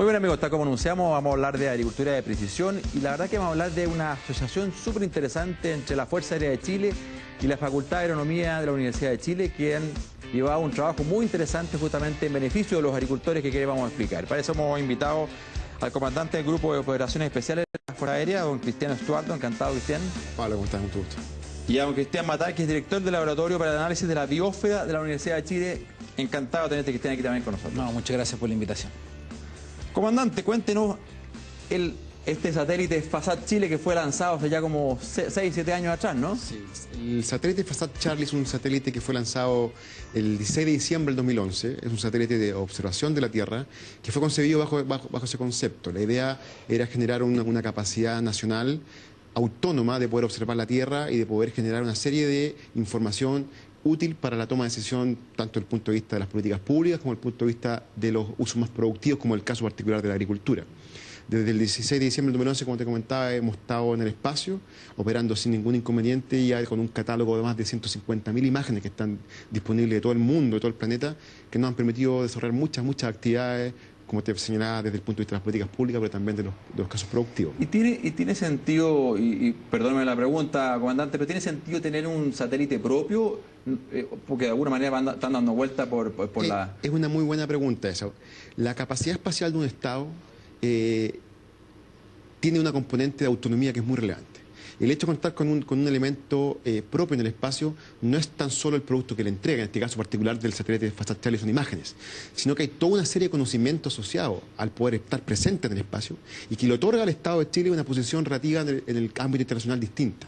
Muy bien, amigos, tal como anunciamos, vamos a hablar de agricultura de precisión y la verdad que vamos a hablar de una asociación súper interesante entre la Fuerza Aérea de Chile y la Facultad de Agronomía de la Universidad de Chile, que han llevado un trabajo muy interesante justamente en beneficio de los agricultores que queremos explicar. Para eso hemos invitado al comandante del Grupo de Operaciones Especiales de la Fuerza Aérea, don Cristiano Estuardo. Encantado, Cristian. Hola, ¿cómo estás? Mucho gusto. Y a don Cristian Matay, que es director del Laboratorio para el Análisis de la Biosfera de la Universidad de Chile. Encantado de tenerte, Cristian, aquí también con nosotros. No, muchas gracias por la invitación. Comandante, cuéntenos este satélite FASAT Chile que fue lanzado hace ya como 6-7 años atrás, ¿no? Sí, el satélite FASAT Charlie es un satélite que fue lanzado el 16 de diciembre del 2011. Es un satélite de observación de la Tierra que fue concebido bajo ese concepto. La idea era generar una capacidad nacional autónoma de poder observar la Tierra y de poder generar una serie de información útil para la toma de decisión, tanto desde el punto de vista de las políticas públicas como desde el punto de vista de los usos más productivos, como el caso particular de la agricultura. Desde el 16 de diciembre del 2011, como te comentaba, hemos estado en el espacio, operando sin ningún inconveniente, y ya con un catálogo de más de 150.000 imágenes que están disponibles de todo el mundo, de todo el planeta, que nos han permitido desarrollar muchas actividades, como te señalaba, desde el punto de vista de las políticas públicas, pero también de los casos productivos. ¿Y tiene sentido, y perdóneme la pregunta, comandante, pero tiene sentido tener un satélite propio? Porque de alguna manera están dando vuelta por la... Es una muy buena pregunta esa. La capacidad espacial de un Estado tiene una componente de autonomía que es muy relevante. El hecho de contar con un elemento propio en el espacio no es tan solo el producto que le entrega, en este caso particular del satélite FASAT Charlie son imágenes, sino que hay toda una serie de conocimientos asociados al poder estar presente en el espacio y que le otorga al Estado de Chile una posición relativa en el ámbito internacional distinta.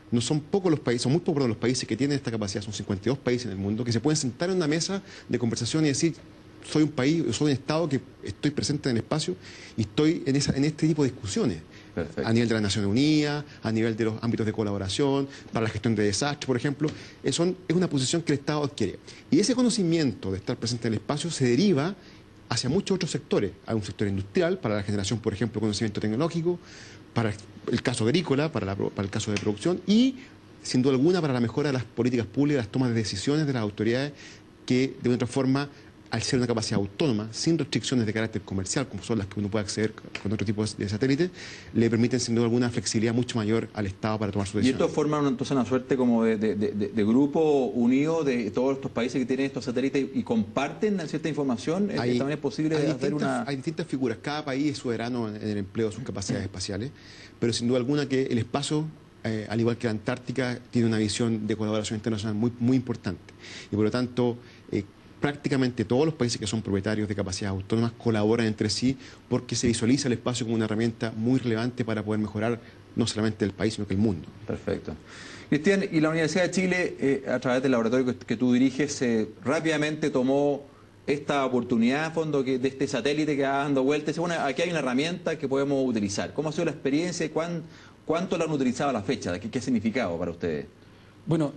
No son pocos los países, son muy pocos los países que tienen esta capacidad, son 52 países en el mundo, que se pueden sentar en una mesa de conversación y decir: soy un país, soy un Estado que estoy presente en el espacio y estoy en este tipo de discusiones. Perfecto. A nivel de las Naciones Unidas, a nivel de los ámbitos de colaboración, para la gestión de desastres, por ejemplo. Es una posición que el Estado adquiere. Y ese conocimiento de estar presente en el espacio se deriva hacia muchos otros sectores. Hay un sector industrial, para la generación, por ejemplo, de conocimiento tecnológico, para el caso agrícola, para el caso de producción y, sin duda alguna, para la mejora de las políticas públicas, las tomas de decisiones de las autoridades que, de otra forma, al ser una capacidad autónoma, sin restricciones de carácter comercial, como son las que uno puede acceder con otro tipo de satélites, le permiten sin duda alguna flexibilidad mucho mayor al Estado para tomar su decisión. ¿Y esto forma entonces una suerte como de grupo unido de todos estos países que tienen estos satélites y comparten cierta información? ¿También es posible hacer una...? Hay distintas figuras. Cada país es soberano en el empleo de sus capacidades espaciales, pero sin duda alguna que el espacio, al igual que la Antártica, tiene una visión de colaboración internacional muy importante. Y por lo tanto, prácticamente todos los países que son propietarios de capacidades autónomas colaboran entre sí porque se visualiza el espacio como una herramienta muy relevante para poder mejorar no solamente el país, sino que el mundo. Perfecto. Cristian, y la Universidad de Chile, a través del laboratorio que tú diriges, rápidamente tomó esta oportunidad, a fondo, de este satélite que va dando vueltas. Dice, bueno, aquí hay una herramienta que podemos utilizar. ¿Cómo ha sido la experiencia y cuánto la han utilizado a la fecha? ¿Qué ha significado para ustedes? Bueno,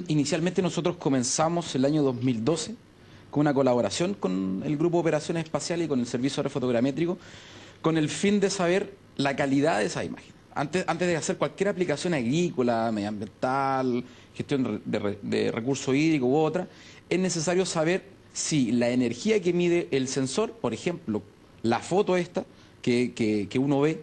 inicialmente nosotros comenzamos el año 2012 con una colaboración con el Grupo de Operaciones Espaciales y con el Servicio Aerofotogramétrico, con el fin de saber la calidad de esa imagen. Antes de hacer cualquier aplicación agrícola, medioambiental, gestión de recursos hídricos u otra, es necesario saber si la energía que mide el sensor, por ejemplo, la foto esta que uno ve,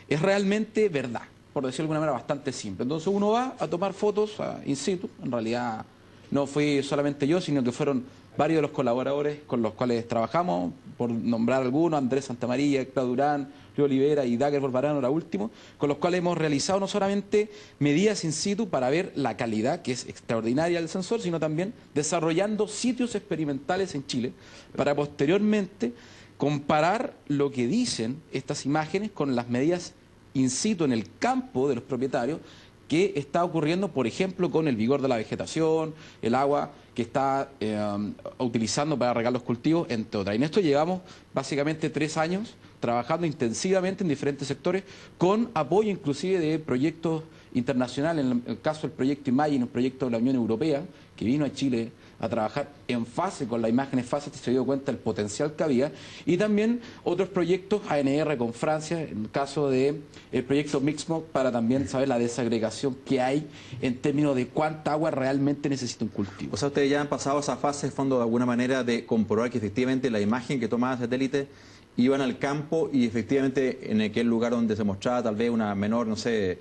es realmente verdad, por decirlo de alguna manera bastante simple. Entonces uno va a tomar fotos in situ, en realidad no fui solamente yo, sino que fueron varios de los colaboradores con los cuales trabajamos, por nombrar algunos: Andrés Santamaría, Claudio Durán, Río Olivera y Dager Borbarano, ahora último, con los cuales hemos realizado no solamente medidas in situ para ver la calidad, que es extraordinaria del sensor, sino también desarrollando sitios experimentales en Chile para posteriormente comparar lo que dicen estas imágenes con las medidas in situ en el campo de los propietarios, que está ocurriendo, por ejemplo, con el vigor de la vegetación, el agua que está utilizando para regar los cultivos, entre otras. Y en esto llevamos básicamente 3 años trabajando intensivamente en diferentes sectores, con apoyo inclusive de proyectos internacionales, en el caso del proyecto Imagine, un proyecto de la Unión Europea, que vino a Chile a trabajar en fase con las imágenes FASAT y se dio cuenta del potencial que había, y también otros proyectos, ANR con Francia, en el caso del proyecto Mixmoc, para también saber la desagregación que hay en términos de cuánta agua realmente necesita un cultivo. O sea, ustedes ya han pasado esa fase, de fondo, de alguna manera, de comprobar que efectivamente la imagen que toma el satélite iban al campo y efectivamente en aquel lugar donde se mostraba tal vez una menor, no sé,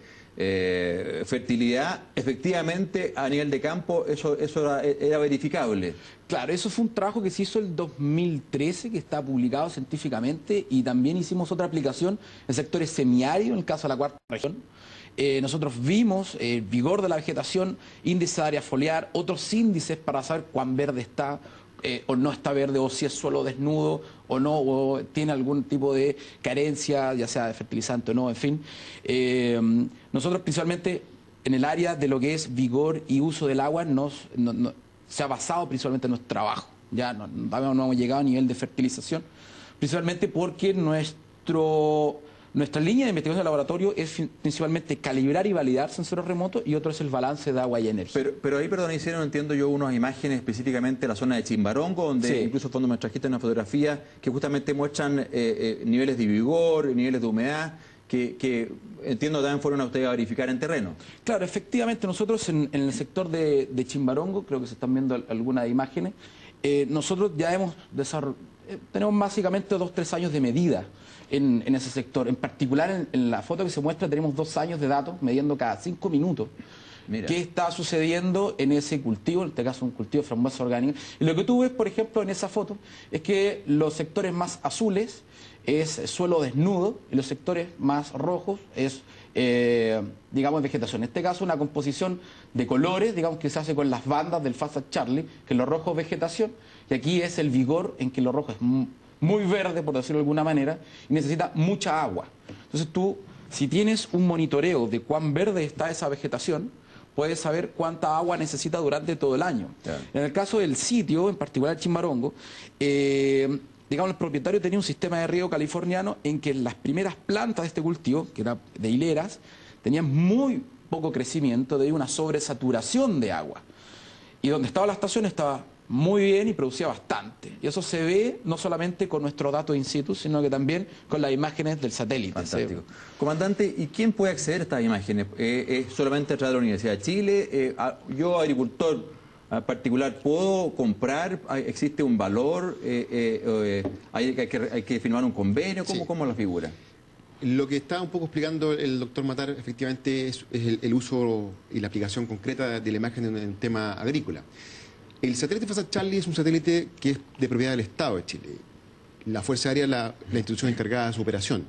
fertilidad, efectivamente a nivel de campo eso era verificable. Claro, eso fue un trabajo que se hizo el 2013, que está publicado científicamente, y también hicimos otra aplicación en sectores semiáridos, en el caso de la cuarta región. Nosotros vimos el vigor de la vegetación, índice de área foliar, otros índices para saber cuán verde está o no está verde, o si es suelo desnudo o no, o tiene algún tipo de carencia, ya sea de fertilizante o no, en fin. Nosotros principalmente en el área de lo que es vigor y uso del agua se ha basado principalmente en nuestro trabajo. Ya no hemos llegado a nivel de fertilización, principalmente porque nuestra línea de investigación de laboratorio es principalmente calibrar y validar sensores remotos, y otro es el balance de agua y energía. Pero ahí, perdón, hicieron, entiendo yo, unas imágenes específicamente de la zona de Chimbarongo, donde Sí. incluso fondo me trajiste una fotografía que justamente muestran niveles de vigor, niveles de humedad, que entiendo también fueron a ustedes a verificar en terreno. Claro, efectivamente nosotros en el sector de Chimbarongo, creo que se están viendo algunas imágenes, nosotros ya tenemos básicamente 2 o 3 años de medida en ese sector. En particular en la foto que se muestra tenemos 2 años de datos midiendo cada 5 minutos. Mira. ¿Qué está sucediendo en ese cultivo? En este caso un cultivo de frambuesa orgánica. Y lo que tú ves, por ejemplo, en esa foto es que los sectores más azules es suelo desnudo y los sectores más rojos es, digamos, vegetación. En este caso una composición de colores, digamos, que se hace con las bandas del Fast Charlie, que lo rojo es vegetación, y aquí es el vigor en que lo rojo es muy verde, por decirlo de alguna manera, y necesita mucha agua. Entonces tú, si tienes un monitoreo de cuán verde está esa vegetación, puedes saber cuánta agua necesita durante todo el año. Claro. En el caso del sitio, en particular Chimbarongo, digamos, el propietario tenía un sistema de riego californiano en que las primeras plantas de este cultivo, que era de hileras, tenían muy poco crecimiento debido a una sobresaturación de agua. Y donde estaba la estación estaba muy bien y producía bastante. Y eso se ve no solamente con nuestros datos in situ, sino que también con las imágenes del satélite. Fantástico. Comandante, ¿y quién puede acceder a estas imágenes? ¿Es solamente a través de la Universidad de Chile? Yo, agricultor particular, ¿puedo comprar? ¿Existe un valor? ¿Hay que firmar un convenio? ¿Cómo la figura? Lo que está un poco explicando el doctor Matar efectivamente es el uso y la aplicación concreta de la imagen en un tema agrícola. El satélite Fast Charlie es un satélite que es de propiedad del Estado de Chile. La Fuerza Aérea es la institución encargada de su operación,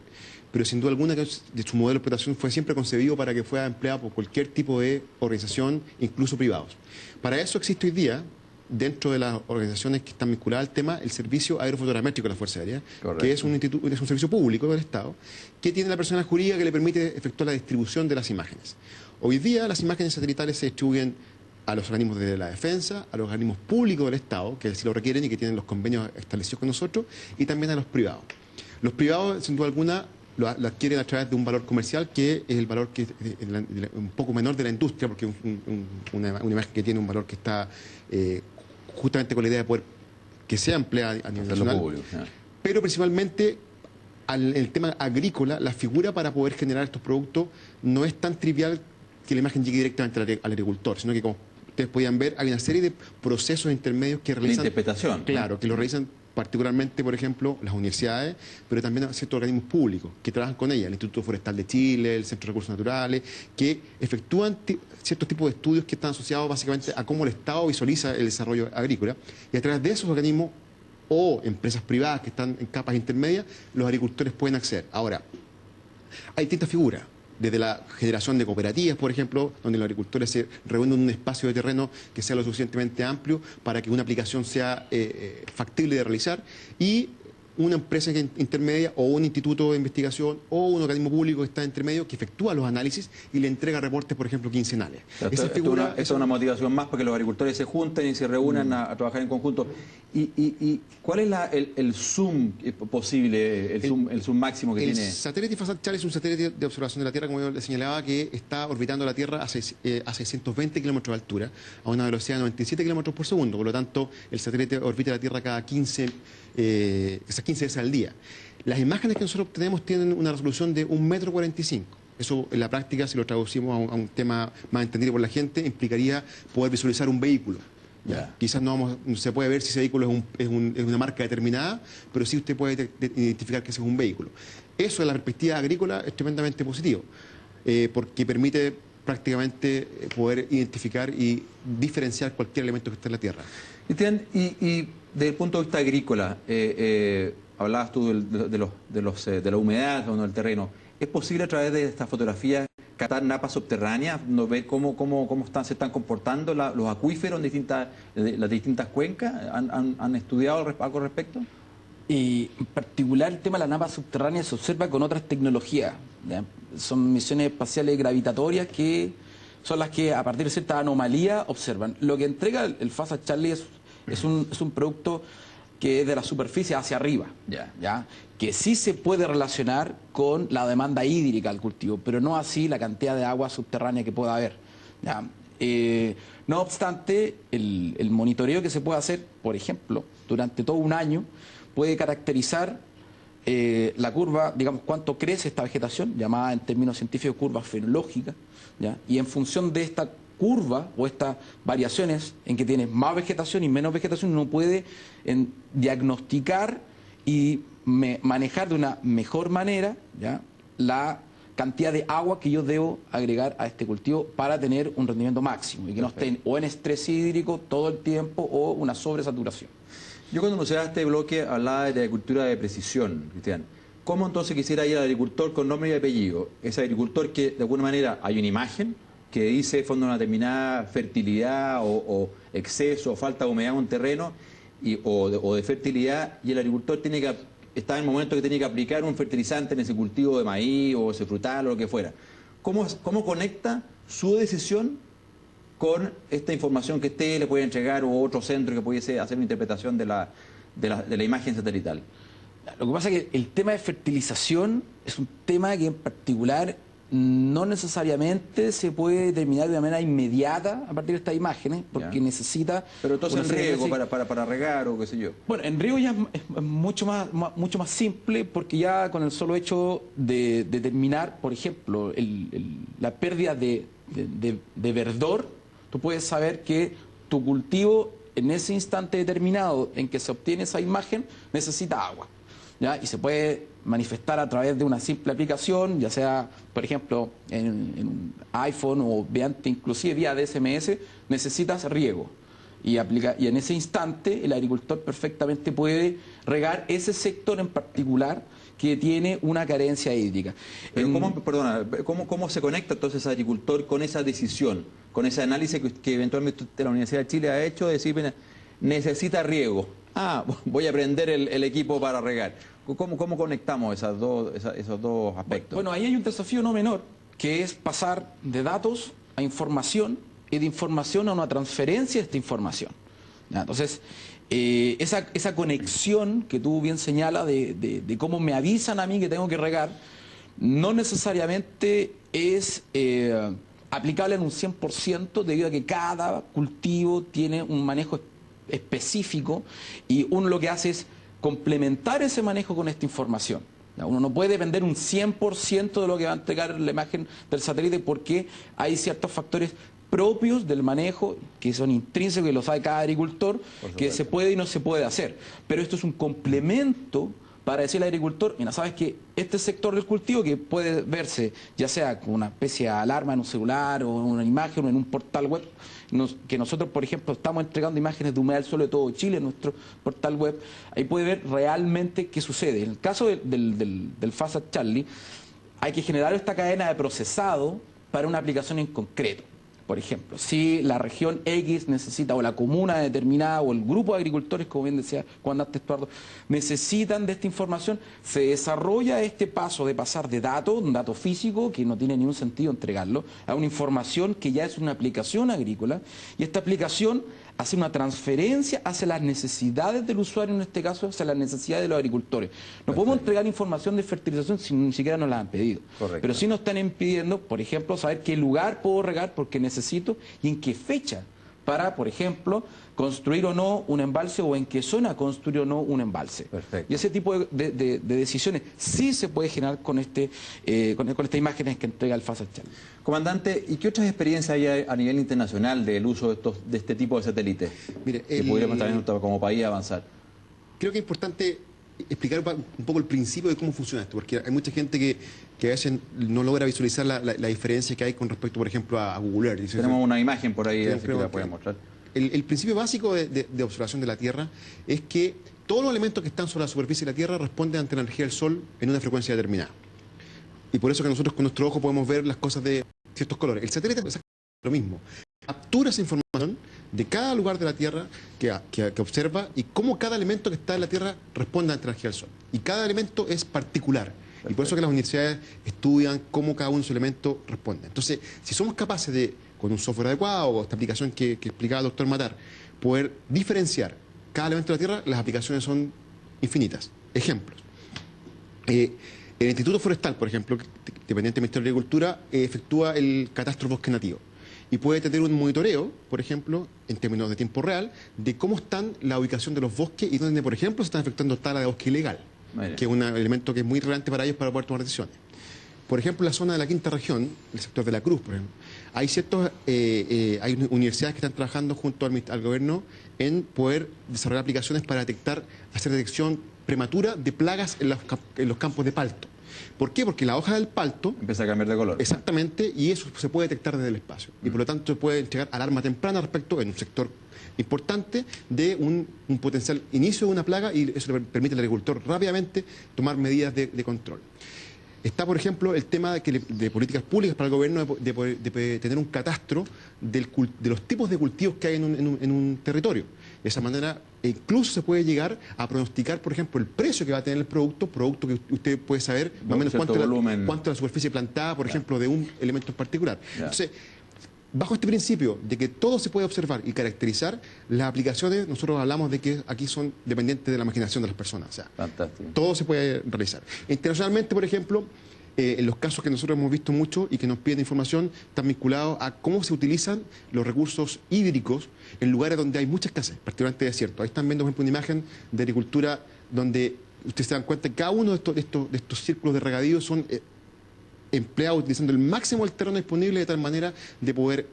pero sin duda alguna de su modelo de operación fue siempre concebido para que fuera empleado por cualquier tipo de organización, incluso privados. Para eso existe hoy día, dentro de las organizaciones que están vinculadas al tema, el Servicio Aerofotogramétrico de la Fuerza Aérea, Correcto. que es un servicio público del Estado, que tiene la persona jurídica que le permite efectuar la distribución de las imágenes. Hoy día las imágenes satelitales se distribuyen a los organismos de la defensa, a los organismos públicos del Estado, que si lo requieren y que tienen los convenios establecidos con nosotros, y también a los privados. Los privados, sin duda alguna, lo adquieren a través de un valor comercial que es el valor que un poco menor de la industria, porque una imagen que tiene un valor que está justamente con la idea de poder que sea empleada a nivel nacional. Público, ¿no? Pero principalmente el tema agrícola, la figura para poder generar estos productos no es tan trivial que la imagen llegue directamente al agricultor, sino que, como ustedes podían ver, hay una serie de procesos intermedios que realizan... De interpretación. Claro, que lo realizan particularmente, por ejemplo, las universidades, pero también ciertos organismos públicos que trabajan con ellas, el Instituto Forestal de Chile, el Centro de Recursos Naturales, que efectúan ciertos tipos de estudios que están asociados básicamente a cómo el Estado visualiza el desarrollo agrícola, y a través de esos organismos o empresas privadas que están en capas intermedias, los agricultores pueden acceder. Ahora, hay distintas figuras. Desde la generación de cooperativas, por ejemplo, donde los agricultores se reúnen en un espacio de terreno que sea lo suficientemente amplio para que una aplicación sea factible de realizar, y una empresa intermedia o un instituto de investigación o un organismo público que está intermedio que efectúa los análisis y le entrega reportes, por ejemplo, quincenales. Esa figura es una motivación más para que los agricultores se junten y se reúnan a trabajar en conjunto. ¿Y cuál es el zoom posible, el zoom máximo que tiene? El satélite Fast Charlie es un satélite de observación de la Tierra, como yo le señalaba, que está orbitando la Tierra a 620 kilómetros de altura, a una velocidad de 97 kilómetros por segundo. Por lo tanto, el satélite orbita la Tierra cada 15 veces al día. Las imágenes que nosotros obtenemos tienen una resolución de 1,45 m. Eso, en la práctica, si lo traducimos a un tema más entendido por la gente, implicaría poder visualizar un vehículo. Ya. Quizás no se puede ver si ese vehículo es una marca determinada, pero sí usted puede identificar que ese es un vehículo. Eso, en la perspectiva agrícola, es tremendamente positivo, porque permite prácticamente poder identificar y diferenciar cualquier elemento que esté en la tierra. Cristian, y desde el punto de vista agrícola, hablabas tú de la humedad del terreno. ¿Es posible a través de estas fotografías captar napas subterráneas, no ver cómo se están comportando los acuíferos en las distintas cuencas? ¿Han estudiado algo al respecto? Y en particular el tema de la napa subterránea se observa con otras tecnologías, ¿ya? Son misiones espaciales gravitatorias que son las que a partir de cierta anomalía observan. Lo que entrega el FASA Charlie es un producto que es de la superficie hacia arriba, ¿ya? Que sí se puede relacionar con la demanda hídrica al cultivo, pero no así la cantidad de agua subterránea que pueda haber, ¿ya? No obstante, el monitoreo que se puede hacer, por ejemplo, durante todo un año, puede caracterizar la curva, digamos, cuánto crece esta vegetación, llamada en términos científicos curva fenológica, ¿ya? Y en función de esta curva o estas variaciones en que tienes más vegetación y menos vegetación, uno puede diagnosticar y manejar de una mejor manera, ¿ya?, la cantidad de agua que yo debo agregar a este cultivo para tener un rendimiento máximo y que no estén o en estrés hídrico todo el tiempo o una sobresaturación. Yo cuando anunciaba este bloque hablaba de agricultura de precisión, Cristian. ¿Cómo entonces quisiera ir al agricultor con nombre y apellido? Ese agricultor que de alguna manera hay una imagen que dice fondo una determinada fertilidad o exceso o falta de humedad en un terreno o de fertilidad, y el agricultor está en el momento que tiene que aplicar un fertilizante en ese cultivo de maíz o ese frutal o lo que fuera. ¿Cómo conecta su decisión con esta información que usted le puede entregar o otro centro que pudiese hacer una interpretación de la imagen satelital? Lo que pasa es que el tema de fertilización es un tema que en particular no necesariamente se puede determinar de manera inmediata a partir de estas imágenes, porque necesita... Pero entonces en riego para regar o qué sé yo. Bueno, en riego ya es mucho más simple, porque ya con el solo hecho de determinar, por ejemplo, la pérdida de verdor, tú puedes saber que tu cultivo en ese instante determinado en que se obtiene esa imagen necesita agua, ¿ya? Y se puede manifestar a través de una simple aplicación, ya sea, por ejemplo, en un iPhone o mediante inclusive vía DSMS, necesitas riego. Y en ese instante el agricultor perfectamente puede regar ese sector en particular que tiene una carencia hídrica. Pero ¿cómo se conecta entonces el agricultor con esa decisión, con ese análisis que eventualmente la Universidad de Chile ha hecho de decir, necesita riego? Voy a prender el equipo para regar. ¿Cómo conectamos esos dos aspectos? Bueno, ahí hay un desafío no menor, que es pasar de datos a información y de información a una transferencia de esta información, ¿ya? Entonces, esa conexión que tú bien señalas de cómo me avisan a mí que tengo que regar, no necesariamente es aplicable en un 100% debido a que cada cultivo tiene un manejo específico y uno lo que hace es complementar ese manejo con esta información. Uno no puede depender un 100% de lo que va a entregar la imagen del satélite porque hay ciertos factores propios del manejo que son intrínsecos y lo sabe cada agricultor, que se puede y no se puede hacer. Pero esto es un complemento para decirle al agricultor, mira, sabes que este sector del cultivo que puede verse ya sea con una especie de alarma en un celular o en una imagen o en un portal web, que nosotros, por ejemplo, estamos entregando imágenes de humedad del suelo de todo Chile en nuestro portal web, ahí puede ver realmente qué sucede. En el caso del FASA Charlie, hay que generar esta cadena de procesado para una aplicación en concreto. Por ejemplo, si la región X necesita, o la comuna determinada, o el grupo de agricultores, como bien decía Juan Estuardo, necesitan de esta información, se desarrolla este paso de pasar de un dato físico, que no tiene ningún sentido entregarlo, a una información que ya es una aplicación agrícola, y esta aplicación hace una transferencia hacia las necesidades del usuario, en este caso, hacia las necesidades de los agricultores. No podemos entregar información de fertilización si ni siquiera nos la han pedido. Correcto. Pero sí nos están impidiendo, por ejemplo, saber qué lugar puedo regar porque necesito y en qué fecha para, por ejemplo, construir o no un embalse o en qué zona construir o no un embalse. Perfecto. Y ese tipo de decisiones sí se puede generar con estas imágenes que entrega el FASAT Challenge. Comandante, ¿y qué otras experiencias hay a nivel internacional del uso de este tipo de satélites? Mire, que pudiéramos también como país avanzar. Creo que es importante explicar un poco el principio de cómo funciona esto, porque hay mucha gente que a veces no logra visualizar la diferencia que hay con respecto, por ejemplo, a Google Earth. Tenemos una imagen por ahí, así que creo la pueden mostrar. El principio básico de observación de la Tierra es que todos los elementos que están sobre la superficie de la Tierra responden ante la energía del Sol en una frecuencia determinada. Y por eso que nosotros con nuestro ojo podemos ver las cosas de ciertos colores. El satélite es exactamente lo mismo. Captura esa información de cada lugar de la Tierra que observa y cómo cada elemento que está en la Tierra responde ante la energía del Sol. Y cada elemento es particular. Y por eso que las universidades estudian cómo cada uno de esos elementos responde. Entonces, si somos capaces de, con un software adecuado o esta aplicación que explicaba el doctor Matar, poder diferenciar cada elemento de la Tierra, las aplicaciones son infinitas. Ejemplos. El Instituto Forestal, por ejemplo, dependiente del Ministerio de Agricultura, efectúa el catastro bosque nativo. Y puede tener un monitoreo, por ejemplo, en términos de tiempo real, de cómo están la ubicación de los bosques y donde, por ejemplo, se están efectuando tala de bosque ilegal, que es un elemento que es muy relevante para ellos para poder tomar decisiones. Por ejemplo, en la zona de la quinta región, el sector de la Cruz, por ejemplo, hay universidades que están trabajando junto al gobierno en poder desarrollar aplicaciones para hacer detección prematura de plagas en los campos de palto. ¿Por qué? Porque la hoja del palto empieza a cambiar de color. Exactamente, y eso se puede detectar desde el espacio. Y por lo tanto se puede entregar alarma temprana respecto, en un sector importante, de un potencial inicio de una plaga, y eso le permite al agricultor rápidamente tomar medidas de control. Está, por ejemplo, el tema de políticas públicas para el gobierno de tener un catastro de los tipos de cultivos que hay en un territorio. De esa manera, incluso se puede llegar a pronosticar, por ejemplo, el precio que va a tener el producto que usted puede saber más o menos cuánto es la superficie plantada, por ejemplo, de un elemento en particular. Entonces, bajo este principio de que todo se puede observar y caracterizar, las aplicaciones, nosotros hablamos de que aquí son dependientes de la imaginación de las personas. O sea, fantástico. Todo se puede realizar. Internacionalmente, por ejemplo, en los casos que nosotros hemos visto mucho y que nos piden información, están vinculados a cómo se utilizan los recursos hídricos en lugares donde hay mucha escasez, particularmente desiertos. Ahí están viendo, por ejemplo, una imagen de agricultura donde ustedes se dan cuenta que cada uno de estos círculos de regadío son empleados utilizando el máximo del terreno disponible de tal manera de poder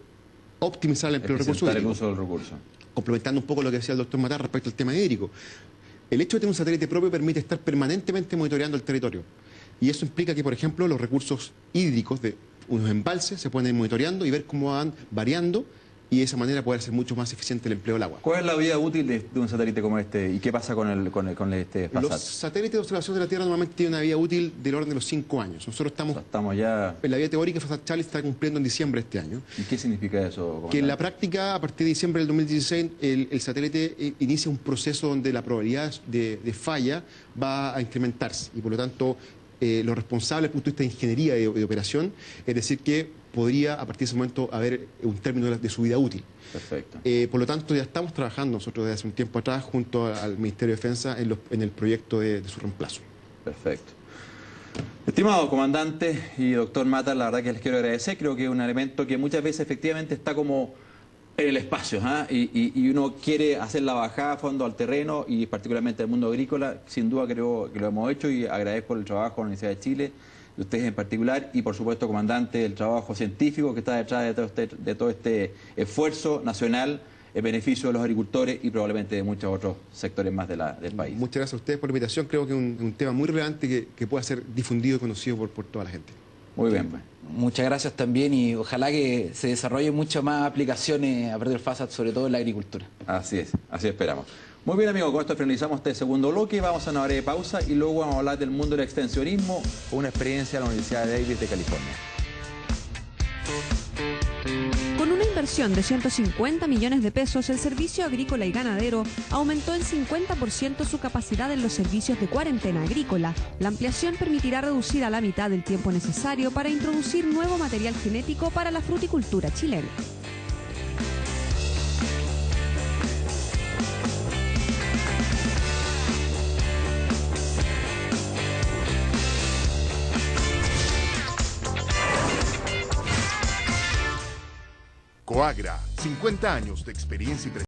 optimizar el empleo del recurso hídrico. El uso del recurso. Complementando un poco lo que decía el doctor Matar respecto al tema hídrico. El hecho de tener un satélite propio permite estar permanentemente monitoreando el territorio. Y eso implica que, por ejemplo, los recursos hídricos de unos embalses se pueden ir monitoreando y ver cómo van variando, y de esa manera poder hacer mucho más eficiente el empleo del agua. ¿Cuál es la vida útil de un satélite como este y qué pasa con este FASAT? Los satélites de observación de la Tierra normalmente tienen una vida útil del orden de los 5 años. Nosotros estamos ya... En la vida teórica, FASAT Challenge está cumpliendo en diciembre de este año. ¿Y qué significa eso, comandante? Que en la práctica, a partir de diciembre del 2016, el satélite inicia un proceso donde la probabilidad de falla va a incrementarse, y por lo tanto lo responsable desde el punto de vista de ingeniería y de operación, es decir, que podría a partir de ese momento haber un término de su vida útil. Perfecto. Por lo tanto, ya estamos trabajando nosotros desde hace un tiempo atrás junto al Ministerio de Defensa en el proyecto de su reemplazo. Perfecto. Estimado comandante y doctor Matar, la verdad que les quiero agradecer. Creo que es un elemento que muchas veces efectivamente está como en el espacio, y uno quiere hacer la bajada a fondo al terreno, y particularmente al mundo agrícola. Sin duda creo que lo hemos hecho, y agradezco el trabajo de la Universidad de Chile, de ustedes en particular, y por supuesto, comandante, el trabajo científico que está detrás de todo este esfuerzo nacional en beneficio de los agricultores y probablemente de muchos otros sectores más del país. Muchas gracias a ustedes por la invitación. Creo que es un tema muy relevante que pueda ser difundido y conocido por toda la gente. Muy bien, pues. Muchas gracias también, y ojalá que se desarrollen muchas más aplicaciones a partir del FASAT, sobre todo en la agricultura. Así es, así esperamos. Muy bien, amigos, con esto finalizamos este segundo bloque. Vamos a una breve pausa y luego vamos a hablar del mundo del extensionismo con una experiencia en la Universidad de Davis de California. Con una inversión de 150 millones de pesos, el Servicio Agrícola y Ganadero aumentó en 50% su capacidad en los servicios de cuarentena agrícola. La ampliación permitirá reducir a la mitad el tiempo necesario para introducir nuevo material genético para la fruticultura chilena. Coagra, 50 años de experiencia y